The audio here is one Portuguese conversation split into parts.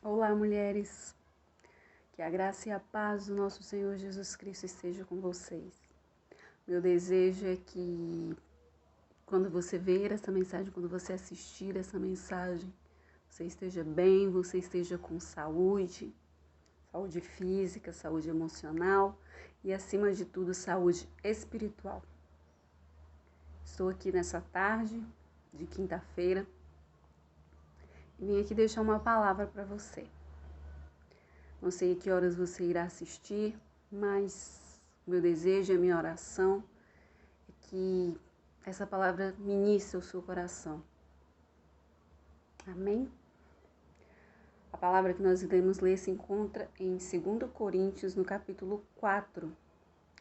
Olá, mulheres. Que a graça e a paz do nosso Senhor Jesus Cristo esteja com vocês. Meu desejo é que quando você ver essa mensagem, quando você assistir essa mensagem, você esteja bem, você esteja com saúde, saúde física, saúde emocional e, acima de tudo, saúde espiritual. Estou aqui nessa tarde de quinta-feira e vim aqui deixar uma palavra para você. Não sei a que horas você irá assistir, mas meu desejo e a minha oração é que essa palavra ministre o seu coração. Amém? A palavra que nós iremos ler se encontra em 2 Coríntios, no capítulo 4,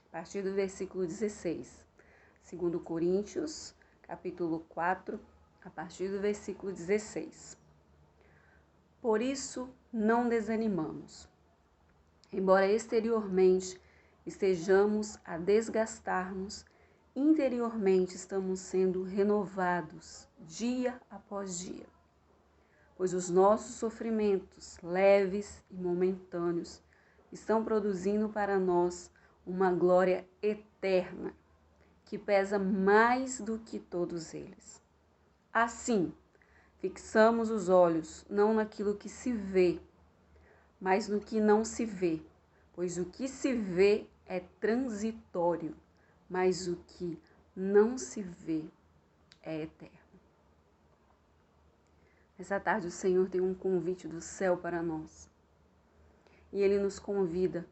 a partir do versículo 16. 2 Coríntios, capítulo 4, a partir do versículo 16. Por isso, não desanimamos. Embora exteriormente estejamos a desgastar-nos, interiormente estamos sendo renovados dia após dia. Pois os nossos sofrimentos, leves e momentâneos, estão produzindo para nós uma glória eterna, que pesa mais do que todos eles. Assim, fixamos os olhos não naquilo que se vê, mas no que não se vê, pois o que se vê é transitório, mas o que não se vê é eterno. Essa tarde o Senhor tem um convite do céu para nós. E Ele nos convida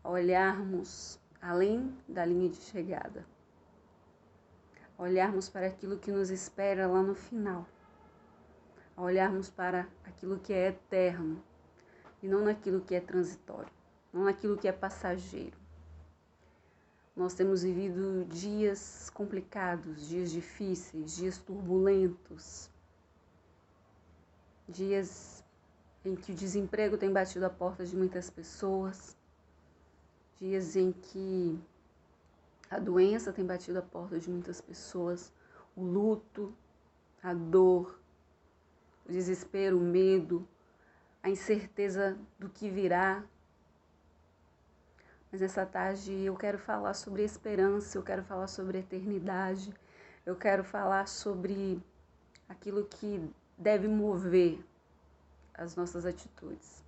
a olharmos além da linha de chegada. A olharmos para aquilo que nos espera lá no final. A olharmos para aquilo que é eterno e não naquilo que é transitório, não naquilo que é passageiro. Nós temos vivido dias complicados, dias difíceis, dias turbulentos, dias em que o desemprego tem batido a porta de muitas pessoas, dias em que a doença tem batido a porta de muitas pessoas, o luto, a dor, o desespero, o medo, a incerteza do que virá. Mas essa tarde eu quero falar sobre esperança, eu quero falar sobre eternidade, eu quero falar sobre aquilo que deve mover as nossas atitudes,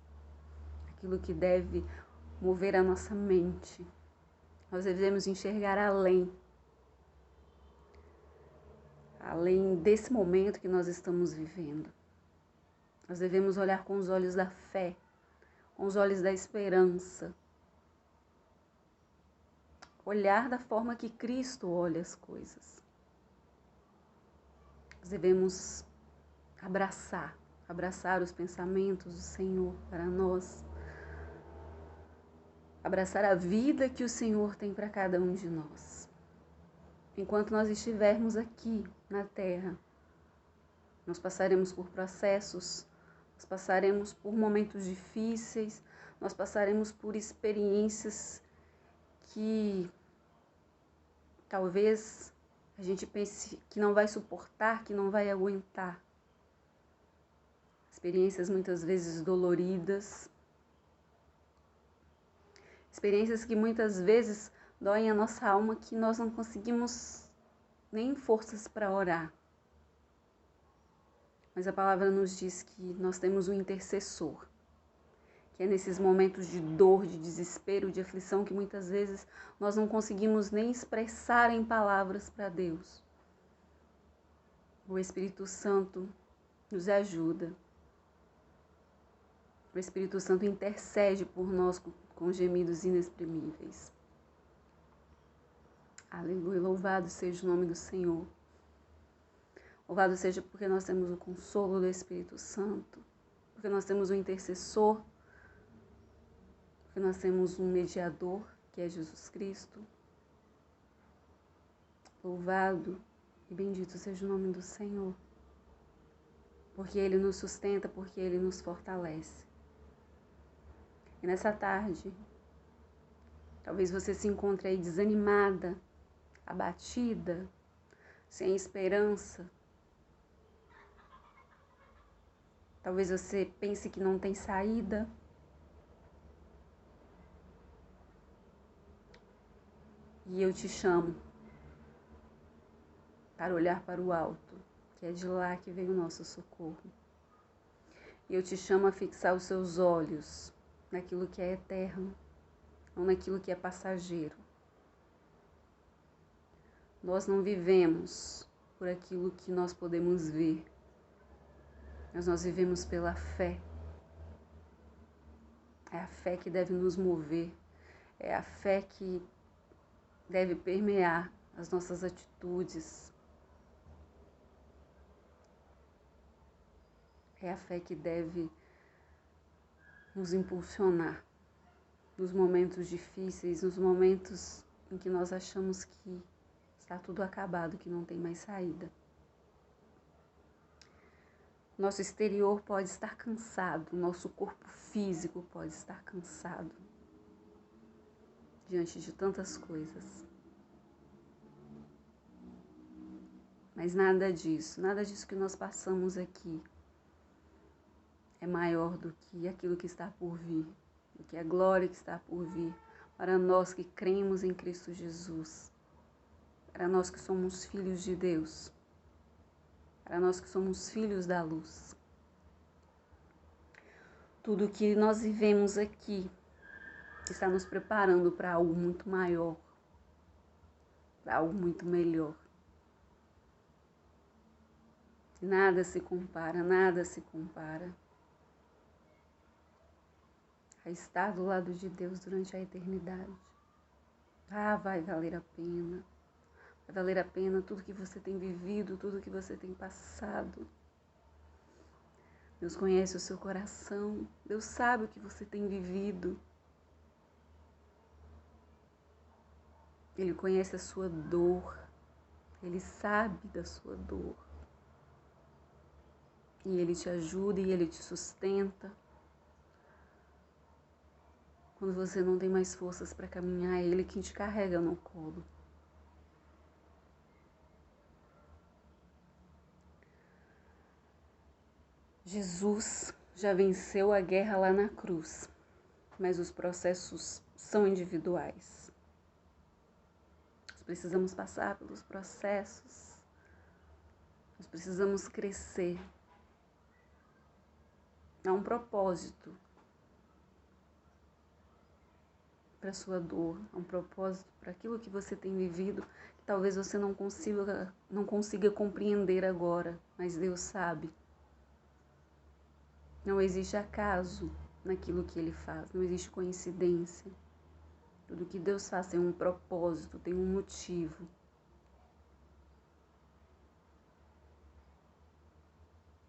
aquilo que deve mover a nossa mente. Nós devemos enxergar além desse momento que nós estamos vivendo. Nós devemos olhar com os olhos da fé, com os olhos da esperança. Olhar da forma que Cristo olha as coisas. Nós devemos abraçar os pensamentos do Senhor para nós. Abraçar a vida que o Senhor tem para cada um de nós. Enquanto nós estivermos aqui na terra, nós passaremos por processos, nós passaremos por momentos difíceis, nós passaremos por experiências que talvez a gente pense que não vai suportar, que não vai aguentar. Experiências muitas vezes doloridas, experiências que muitas vezes doem a nossa alma, que nós não conseguimos nem forças para orar. Mas a palavra nos diz que nós temos um intercessor, que é nesses momentos de dor, de desespero, de aflição, que muitas vezes nós não conseguimos nem expressar em palavras para Deus. O Espírito Santo nos ajuda. O Espírito Santo intercede por nós com gemidos inexprimíveis. Aleluia, louvado seja o nome do Senhor. Louvado seja porque nós temos o consolo do Espírito Santo, porque nós temos um intercessor, porque nós temos um mediador, que é Jesus Cristo. Louvado e bendito seja o nome do Senhor, porque Ele nos sustenta, porque Ele nos fortalece. E nessa tarde, talvez você se encontre aí desanimada, abatida, sem esperança. Talvez você pense que não tem saída. E eu te chamo para olhar para o alto, que é de lá que vem o nosso socorro. E eu te chamo a fixar os seus olhos naquilo que é eterno, não naquilo que é passageiro. Nós não vivemos por aquilo que nós podemos ver, mas nós vivemos pela fé. É a fé que deve nos mover, é a fé que deve permear as nossas atitudes. É a fé que deve nos impulsionar nos momentos difíceis, nos momentos em que nós achamos que está tudo acabado, que não tem mais saída. Nosso exterior pode estar cansado, nosso corpo físico pode estar cansado diante de tantas coisas. Mas nada disso que nós passamos aqui é maior do que aquilo que está por vir, do que a glória que está por vir para nós que cremos em Cristo Jesus, para nós que somos filhos de Deus, para nós que somos filhos da luz. Tudo que nós vivemos aqui está nos preparando para algo muito maior, para algo muito melhor. Nada se compara a estar do lado de Deus durante a eternidade. Vai valer a pena. Vai valer a pena tudo que você tem vivido, tudo que você tem passado. Deus conhece o seu coração. Deus sabe o que você tem vivido. Ele conhece a sua dor. Ele sabe da sua dor. E Ele te ajuda e Ele te sustenta. Quando você não tem mais forças para caminhar, é Ele quem te carrega no colo. Jesus já venceu a guerra lá na cruz, mas os processos são individuais. Nós precisamos passar pelos processos, nós precisamos crescer. Há um propósito para a sua dor, há um propósito para aquilo que você tem vivido, que talvez você não consiga compreender agora, mas Deus sabe. Não existe acaso naquilo que Ele faz, não existe coincidência. Tudo que Deus faz tem um propósito, tem um motivo.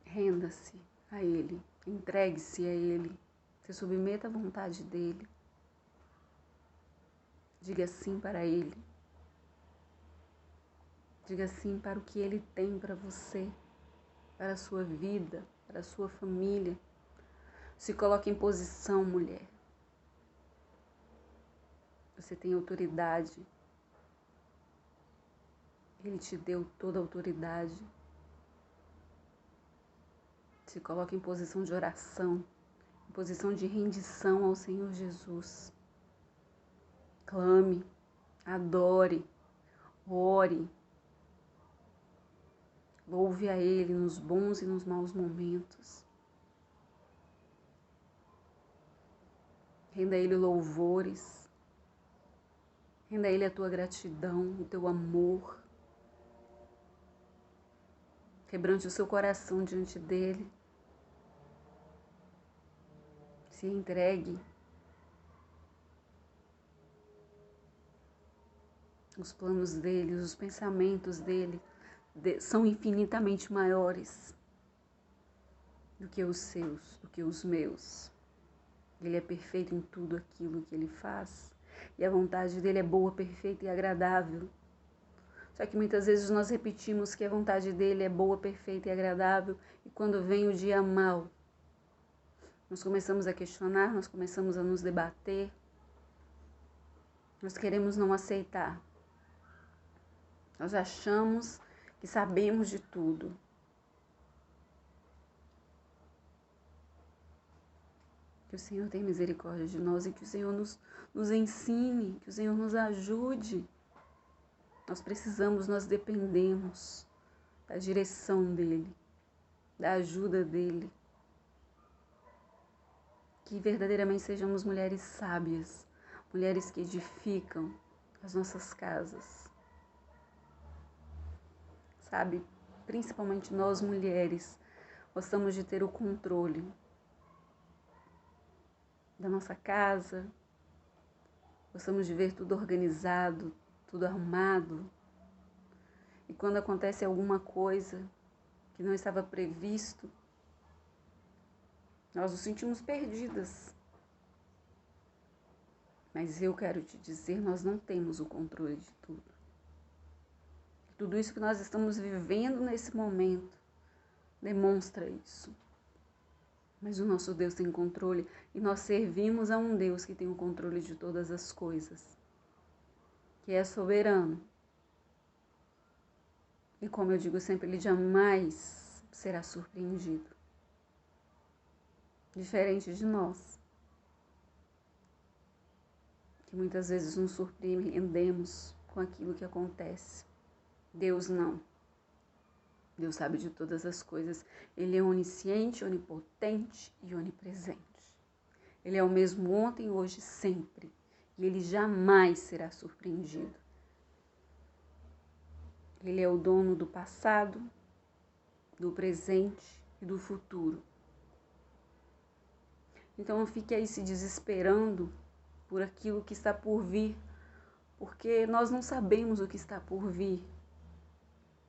Renda-se a Ele, entregue-se a Ele, se submeta à vontade dEle. Diga sim para Ele. Diga sim para o que Ele tem para você, para a sua vida, para a sua família. Se coloque em posição, mulher. Você tem autoridade. Ele te deu toda a autoridade. Se coloque em posição de oração, em posição de rendição ao Senhor Jesus. Clame, adore, ore. Louve a Ele nos bons e nos maus momentos. Renda a Ele louvores. Renda a Ele a tua gratidão, o teu amor. Quebrante o seu coração diante dEle. Se entregue. Os planos dEle, os pensamentos dEle são infinitamente maiores do que os seus, do que os meus. Ele é perfeito em tudo aquilo que Ele faz. E a vontade dEle é boa, perfeita e agradável. Só que muitas vezes nós repetimos que a vontade dEle é boa, perfeita e agradável. E quando vem o dia mau, nós começamos a questionar, nós começamos a nos debater. Nós queremos não aceitar. Nós achamos que sabemos de tudo. Que o Senhor tenha misericórdia de nós e que o Senhor nos ensine, que o Senhor nos ajude. Nós precisamos, nós dependemos da direção dEle, da ajuda dEle. Que verdadeiramente sejamos mulheres sábias, mulheres que edificam as nossas casas. Sabe, principalmente nós mulheres, gostamos de ter o controle da nossa casa, gostamos de ver tudo organizado, tudo arrumado. E quando acontece alguma coisa que não estava previsto, nós nos sentimos perdidas. Mas eu quero te dizer, nós não temos o controle de tudo. Tudo isso que nós estamos vivendo nesse momento demonstra isso. Mas o nosso Deus tem controle e nós servimos a um Deus que tem o controle de todas as coisas, que é soberano. E como eu digo sempre, Ele jamais será surpreendido. Diferente de nós, que muitas vezes nos surpreendemos com aquilo que acontece. Deus não. Deus sabe de todas as coisas. Ele é onisciente, onipotente e onipresente. Ele é o mesmo ontem, hoje e sempre. E Ele jamais será surpreendido. Ele é o dono do passado, do presente e do futuro. Então não fique aí se desesperando por aquilo que está por vir, porque nós não sabemos o que está por vir.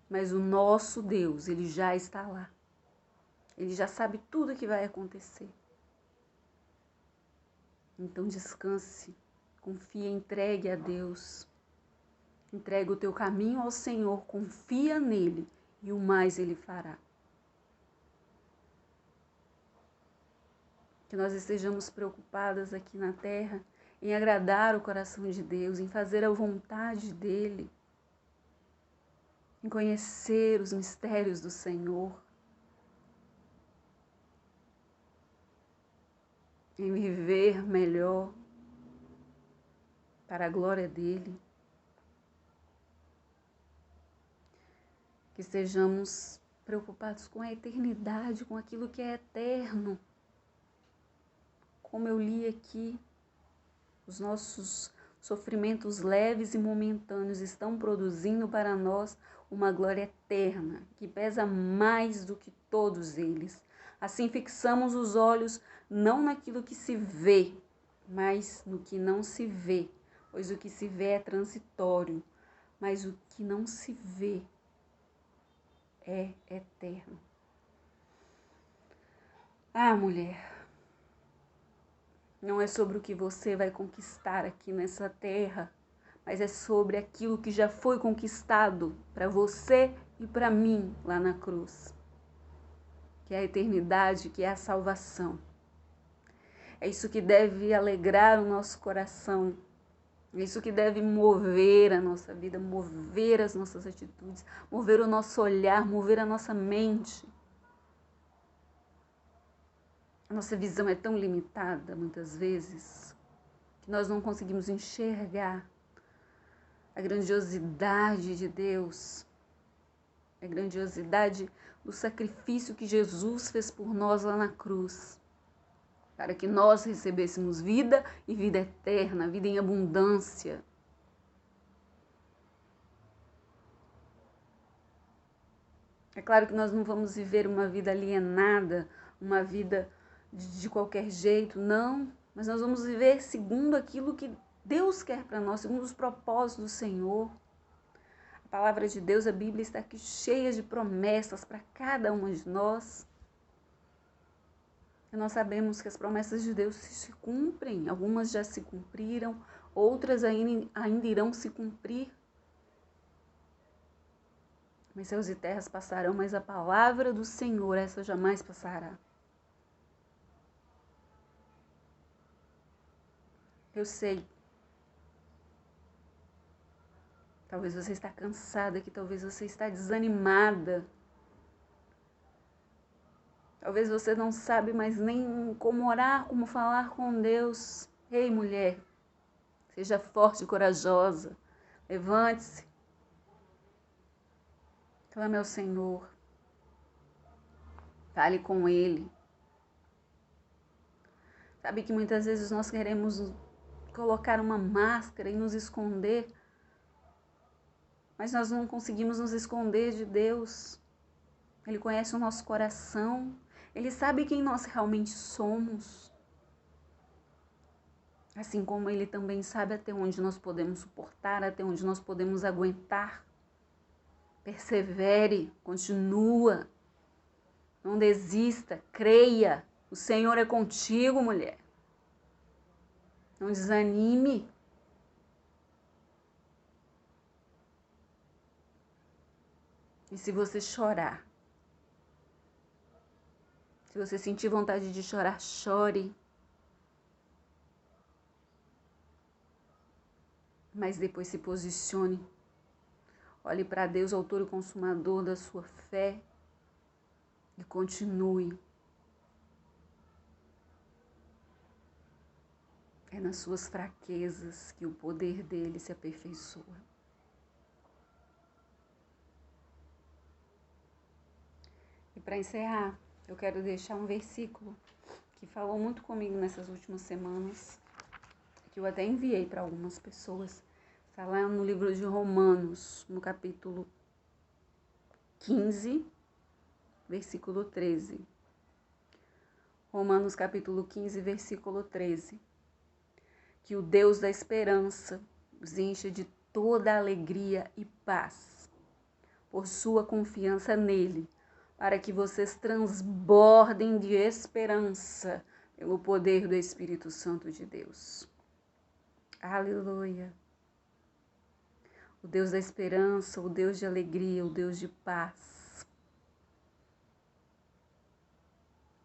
Mas o nosso Deus, Ele já está lá. Ele já sabe tudo o que vai acontecer. Então descanse, confia, entregue a Deus. Entregue o teu caminho ao Senhor, confia nele e o mais Ele fará. Que nós estejamos preocupadas aqui na terra em agradar o coração de Deus, em fazer a vontade dEle, em conhecer os mistérios do Senhor, em viver melhor para a glória dEle. Que estejamos preocupados com a eternidade, com aquilo que é eterno. Como eu li aqui, os nossos sofrimentos leves e momentâneos estão produzindo para nós uma glória eterna, que pesa mais do que todos eles. Assim fixamos os olhos não naquilo que se vê, mas no que não se vê, pois o que se vê é transitório, mas o que não se vê é eterno. Ah, mulher, não é sobre o que você vai conquistar aqui nessa terra, mas é sobre aquilo que já foi conquistado para você e para mim lá na cruz, que é a eternidade, que é a salvação. É isso que deve alegrar o nosso coração, é isso que deve mover a nossa vida, mover as nossas atitudes, mover o nosso olhar, mover a nossa mente. A nossa visão é tão limitada, muitas vezes, que nós não conseguimos enxergar a grandiosidade de Deus, a grandiosidade do sacrifício que Jesus fez por nós lá na cruz, para que nós recebêssemos vida e vida eterna, vida em abundância. É claro que nós não vamos viver uma vida alienada, uma vida de qualquer jeito, não, mas nós vamos viver segundo aquilo que Deus quer para nós, segundo os propósitos do Senhor. A palavra de Deus, a Bíblia está aqui cheia de promessas para cada uma de nós. E nós sabemos que as promessas de Deus se cumprem, algumas já se cumpriram, outras ainda irão se cumprir. Mas céus e terras passarão, mas a palavra do Senhor, essa jamais passará. Eu sei. Talvez você está cansada, que talvez você está desanimada. Talvez você não sabe mais nem como orar, como falar com Deus. Ei, mulher, seja forte e corajosa. Levante-se. Clame ao Senhor. Fale com Ele. Sabe que muitas vezes nós queremos colocar uma máscara e nos esconder, mas nós não conseguimos nos esconder de Deus. Ele conhece o nosso coração. Ele sabe quem nós realmente somos. Assim como Ele também sabe até onde nós podemos suportar, até onde nós podemos aguentar. Persevere, continua, não desista, creia. O Senhor é contigo, mulher. Não desanime. E se você chorar, se você sentir vontade de chorar, chore. Mas depois se posicione. Olhe para Deus, autor e consumador da sua fé, e continue. É nas suas fraquezas que o poder dele se aperfeiçoa. E para encerrar, eu quero deixar um versículo que falou muito comigo nessas últimas semanas, que eu até enviei para algumas pessoas. Está lá no livro de Romanos, no capítulo 15, versículo 13. Romanos capítulo 15, versículo 13. Que o Deus da esperança os encha de toda alegria e paz, por sua confiança nele, para que vocês transbordem de esperança pelo poder do Espírito Santo de Deus. Aleluia! O Deus da esperança, o Deus de alegria, o Deus de paz,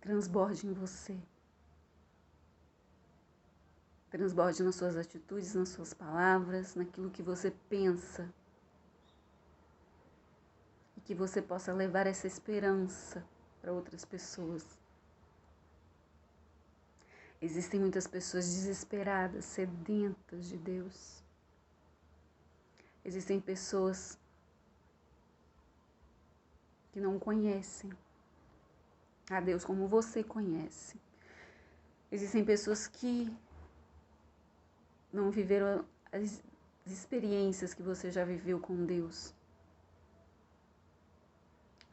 transborde em você. Transborde nas suas atitudes, nas suas palavras, naquilo que você pensa. E que você possa levar essa esperança para outras pessoas. Existem muitas pessoas desesperadas, sedentas de Deus. Existem pessoas que não conhecem a Deus como você conhece. Existem pessoas que não viveram as experiências que você já viveu com Deus.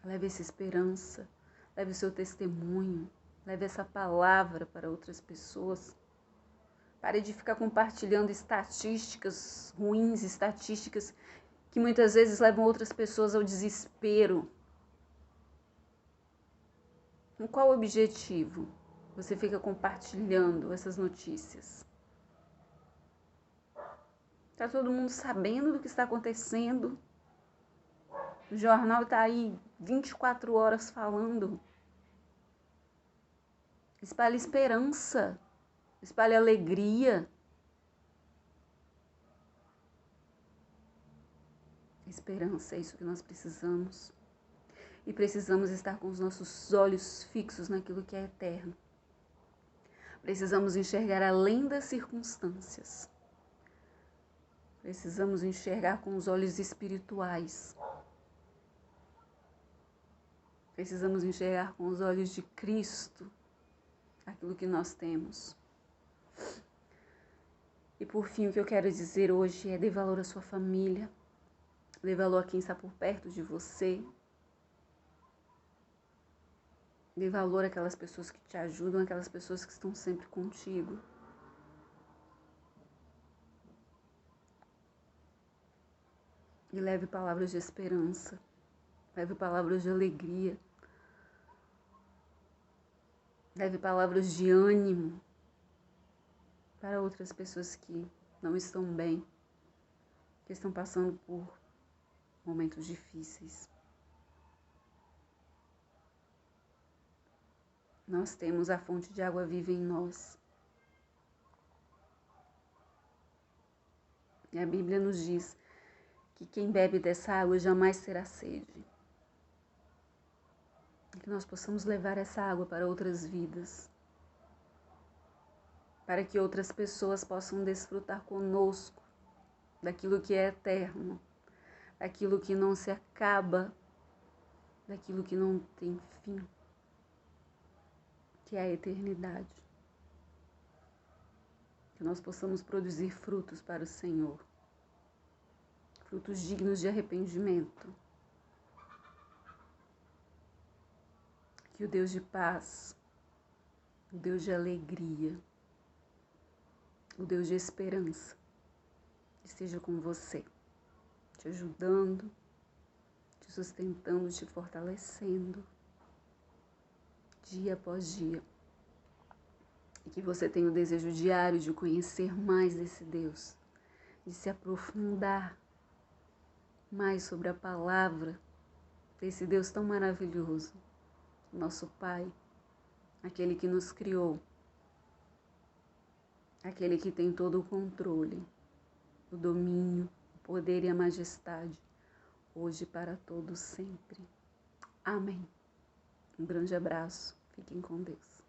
Leve essa esperança, leve o seu testemunho, leve essa palavra para outras pessoas. Pare de ficar compartilhando estatísticas ruins, estatísticas que muitas vezes levam outras pessoas ao desespero. Com qual objetivo você fica compartilhando essas notícias? Está todo mundo sabendo do que está acontecendo. O jornal está aí 24 horas falando. Espalhe esperança. Espalhe alegria. Esperança, é isso que nós precisamos. E precisamos estar com os nossos olhos fixos naquilo que é eterno. Precisamos enxergar além das circunstâncias. Precisamos enxergar com os olhos espirituais. Precisamos enxergar com os olhos de Cristo aquilo que nós temos. E por fim, o que eu quero dizer hoje é: dê valor à sua família. Dê valor a quem está por perto de você. Dê valor àquelas pessoas que te ajudam, aquelas pessoas que estão sempre contigo. E leve palavras de esperança. Leve palavras de alegria. Leve palavras de ânimo para outras pessoas que não estão bem, que estão passando por momentos difíceis. Nós temos a fonte de água viva em nós. E a Bíblia nos diz que quem bebe dessa água jamais terá sede. E que nós possamos levar essa água para outras vidas, para que outras pessoas possam desfrutar conosco daquilo que é eterno, daquilo que não se acaba, daquilo que não tem fim, que é a eternidade. Que nós possamos produzir frutos para o Senhor, frutos dignos de arrependimento. Que o Deus de paz, o Deus de alegria, o Deus de esperança esteja com você, te ajudando, te sustentando, te fortalecendo, dia após dia. E que você tenha o desejo diário de conhecer mais desse Deus, de se aprofundar mais sobre a palavra desse Deus tão maravilhoso, nosso Pai, aquele que nos criou, aquele que tem todo o controle, o domínio, o poder e a majestade, hoje e para todos sempre. Amém. Um grande abraço. Fiquem com Deus.